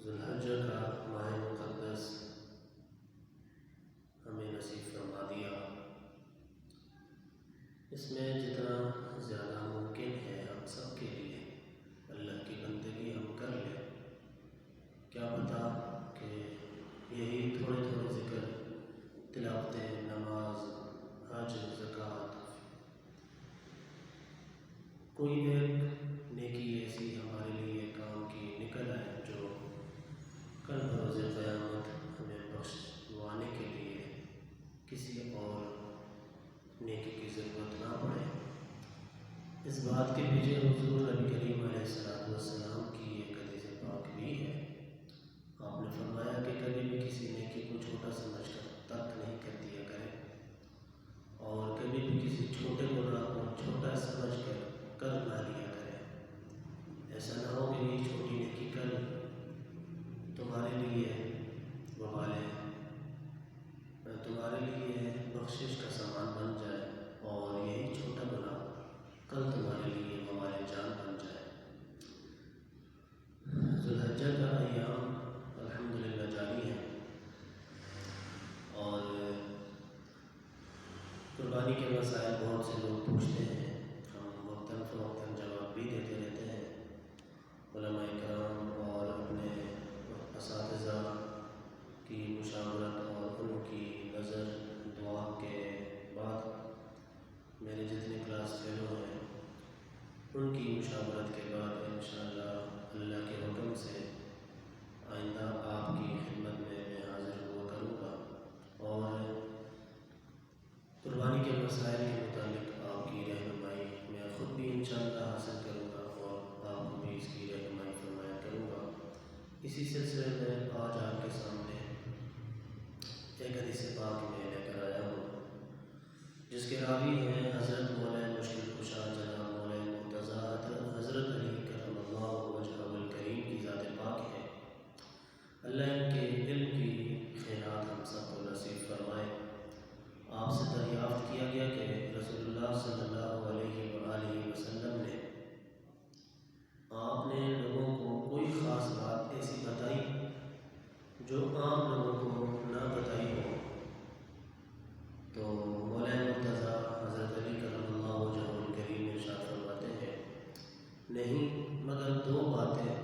ذوالحجہ کا ماہ مقدس ہمیں نصیب فرما دیا۔ اس میں جتنا زیادہ ممکن ہے ہم سب کے لیے اللہ کی بندگی ہم کر لیں۔ کیا پتہ کہ یہی تھوڑے تھوڑے ذکر، تلاوتیں، نماز، حج، زکوٰۃ، کوئی ایک نیکی ایسی ہمارے لیے کام کی نکل آئے جو کل بروز قیامت ہمیں بخشوانے کے لیے کسی اور نیکی کی ضرورت نہ پڑے۔ اس بات کے پیچھے حضور نبی کریم علیہ السلام کی ایک حدیث پاک بھی ہے۔ آپ نے فرمایا کہ کبھی بھی کسی نیکی کو چھوٹا سمجھ کر ترک نہیں کر دیا کرے، اور کبھی بھی کسی چھوٹے گناہ کو چھوٹا سمجھ کر نہ لیا کرے۔ ایسا نہ ہو کہ یہ چھوٹی نیکی کل تمہارے لیے تمہارے لیے بخشش کا سامان بن جائے، اور یہی چھوٹا گناہ کل تمہارے لیے وبال جان بن جائے۔ ذوالحجہ کا ایام الحمدللہ جاری ہے، اور قربانی کے مسائل بہت سے لوگ پوچھتے ہیں، ہم وقتاً فوقتاً جواب بھی دیتے رہتے ہیں۔ علماء کرام اور اپنے اساتذہ کی مشاورت اور ان کی نظر دعا کے بعد، میرے جتنے کلاس فیلو ہیں ان کی مشاورت کے بعد انشاءاللہ اللہ کے حکم سے آئندہ آپ کی خدمت میں حاضر ہوا کروں گا، اور قربانی کے مسائل کے متعلق آپ کی رہنمائی میں خود بھی انشاءاللہ حاصل کروں گا، اور آپ کو بھی اس کی رہنمائی فرمایا کروں گا۔ اسی سلسلے میں آج آپ کے سامنے ایک حدیث پاک میں لے کر آیا ہوں، جس کے راوی ہیں حضرت مولانا مشکل کشا جناب مولانا مرتضیٰ حضرت علی کرم اللہ وجہہ الکریم کی ذات پاک ہے۔ اللہ ان کے علم کی خیرات ہم سب کو نصیب فرمائے۔ آپ سے دریافت کیا گیا کہ رسول اللہ صلی اللہ علیہ وآلہ وسلم نے آپ نے لوگوں کو کوئی خاص بات ایسی بتائی جو عام لوگوں کو نہ بتائی ہو؟ تو مولانا مرتضیٰ حضرت علی کرم اللہ وجہہ الکریم ارشاد فرماتے ہیں، نہیں مگر دو باتیں،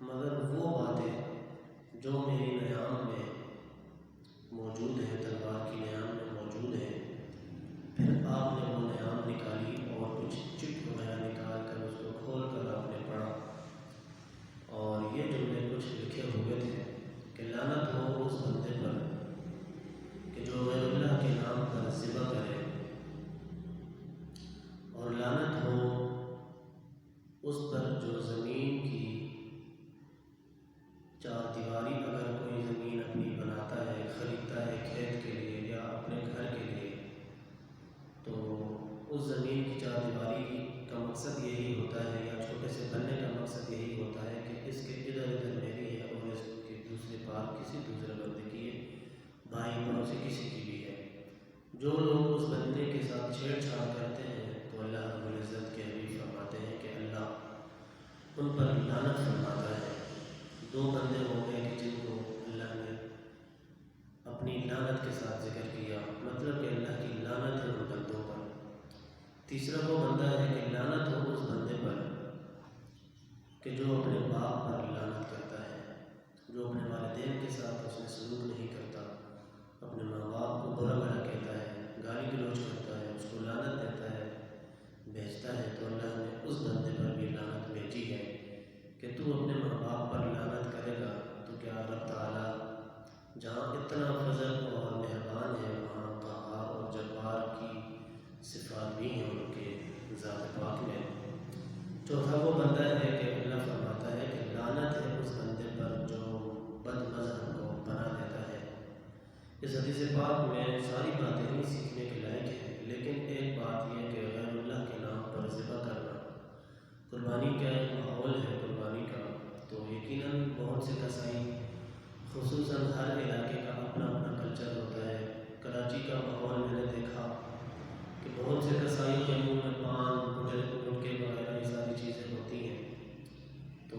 مگر وہ باتیں جو میری نیام میں موجود ہیں، تلوار کی نیام میں موجود ہیں۔ پھر آپ نے وہ نیام نکالی اور کچھ چٹ وغیرہ نکال کر اس کو کھول کر آپ نے پڑھا، اور یہ جملے کچھ لکھے ہوئے تھے کہ لعنت ہو اس بندے پر کہ جو غیر اللہ کے نام پر ذبح کرے، اور لعنت ہو اس پر جو زمین کی چار دیواری، اگر کوئی زمین اپنی بناتا ہے، خریدتا ہے کھیت کے لیے یا اپنے گھر کے لیے، تو اس زمین کی چار دیواری کا مقصد یہی ہوتا ہے، یا چھوٹے سے بننے کا مقصد یہی ہوتا ہے کہ اس کے ادھر ادھر میری ہے، اور اس کے دوسرے پار کسی دوسرے بندے کی ہے، بھائی پڑوسی کسی کی بھی ہے۔ جو لوگ اس بندے کے ساتھ چھیڑ چھاڑ کرتے ہیں تو اللہ رب العزت کے حبیب فرماتے ہیں کہ اللہ ان پر لعنت فرماتا ہے۔ دو بندے ہو گئے کہ جن کو اللہ نے اپنی لعنت کے ساتھ ذکر کیا، مطلب کہ اللہ کی لعنت ہے ان بندوں پر۔ تیسرا وہ بندہ ہے کہ لعنت ہو اس بندے پر کہ جو اپنے باپ پر لعنت کرتا ہے، جو اپنے والدین کے ساتھ اس نے سلوک نہیں کرتا، اپنے ماں باپ کو برا بھلا کہتا ہے، گالی گلوچ کرتا ہے، اس کو لعنت دیتا ہے، بھیجتا ہے۔ تو اللہ نے اس بندے پر بھی لعنت بھیجی ہے کہ تو اپنے ماں باپ پر لعنت کرے گا تو کیا رب تعالیٰ جہاں اتنا فضل اور مہربان ہے، وہاں قہار اور جبار کی صفات بھی ہیں ان کے ذات پاک میں۔ چوتھا وہ بندہ ہے کہ اللہ فرماتا ہے کہ لعنت ہے اس بندے پر جو بد مذہب کو بنا دیتا ہے۔ اس حدیث پاک میں ساری باتیں ہی سیکھنے کے لائق ہیں، لیکن ایک بات یہ کہ غیر اللہ کے نام پر ذبح کرنا، قربانی کا ایک ماحول ہے قربانی کا، تو یقیناً بہت سے قصائی، خصوصاً ہر علاقے کا اپنا اپنا کلچر ہوتا ہے۔ کراچی کا ماحول میں نے دیکھا کہ بہت سے قصائی کے منہ میں پان، گٹکے وغیرہ یہ ساری چیزیں ہوتی ہیں، تو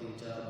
3-4